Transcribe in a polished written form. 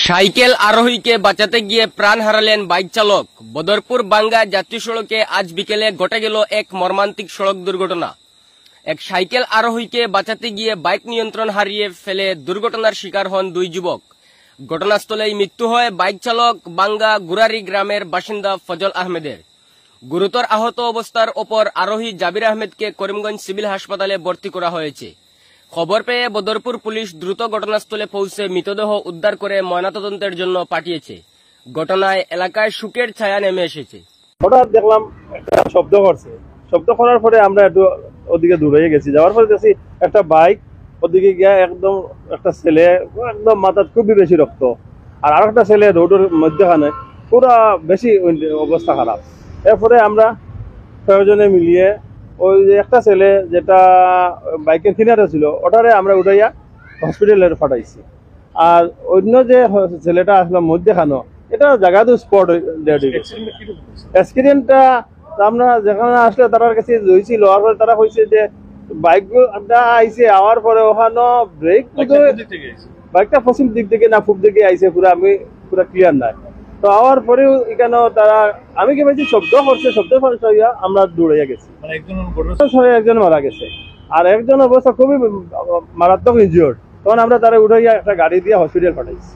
Cycle আরোহীকে বাঁচাতে গিয়ে প্রাণ হারালেন বাইক চালক। বদরপুর বাঙ্গা জাতীয় সড়কে আজ বিকেলে ঘটে গেল এক মর্মান্তিক সড়ক দুর্ঘটনা। এক সাইকেল আরোহীকে বাঁচাতে গিয়ে বাইক নিয়ন্ত্রণ হারিয়ে ফেলে দুর্ঘটনার শিকার হন দুই যুবক। ঘটনাস্থলেই মৃত্যু হয় বাইক চালক বাঙ্গা গুরারি গ্রামের বাসিন্দা ফজল আহমেদের। গুরুতর আহত অবস্থার ওপর আরোহী জাবির আহমেদকে করিমগঞ্জ সিভিল হাসপাতালে ভর্তি করা হয়েছে। খবর পেয়ে বদরপুর পুলিশ দ্রুত ঘটনাস্থলে পৌঁছে মৃতদেহ উদ্ধার করে ময়নাতদন্তের জন্য পাঠিয়েছে। ঘটনায় এলাকায় শোকের ছায়া নেমে এসেছে। হঠাৎ দেখলাম একটা শব্দ করছে, শব্দ করার পরে আমরা একটু ওদিকে দূরে গেছি। যাওয়ার পরে দেখছি একটা বাইক, ওদিকে গিয়ে একদম একটা ছেলে একদম মাথার খুবই বেশি রক্ত, আর আরেকটা ছেলে রোডের মধ্যখানে পুরা বেশি অবস্থা খারাপ। এরপরে আমরা প্রয়োজনে মিলিয়ে ওই যে একটা ছেলে যেটা বাইকের কিনারে ছিল ওটারে আমরা উঠাইয়া হসপিটালে পাঠাইছি। আর অন্য যে ছেলেটা আসলো মধ্যখানো, এটা জায়গাতে স্পট ডেড হয়ে গেছে। অ্যাক্সিডেন্টটা আমরা যেখানে আসলে তার কাছে হয়েছিল, আর পরে তারা কইছে যে বাইকটা আইসে আওয়ার পরে ওখানে ব্রেক, বাইকটা পশ্চিম দিক থেকে না পূব দিকে আইসে, পুরো আমি পুরো ক্লিয়ার নাই। তো আওয়ার পরেও এখানে তারা আমি কি বলছি শব্দ করছে, শব্দ আমরা দৌড়ে গেছি। একজন মারা গেছে আর একজন অবস্থা খুবই মারাত্মক ইনজিওর্ড। তখন আমরা তারা উঠাইয়া একটা গাড়ি দিয়ে হসপিটাল পাঠাইছি।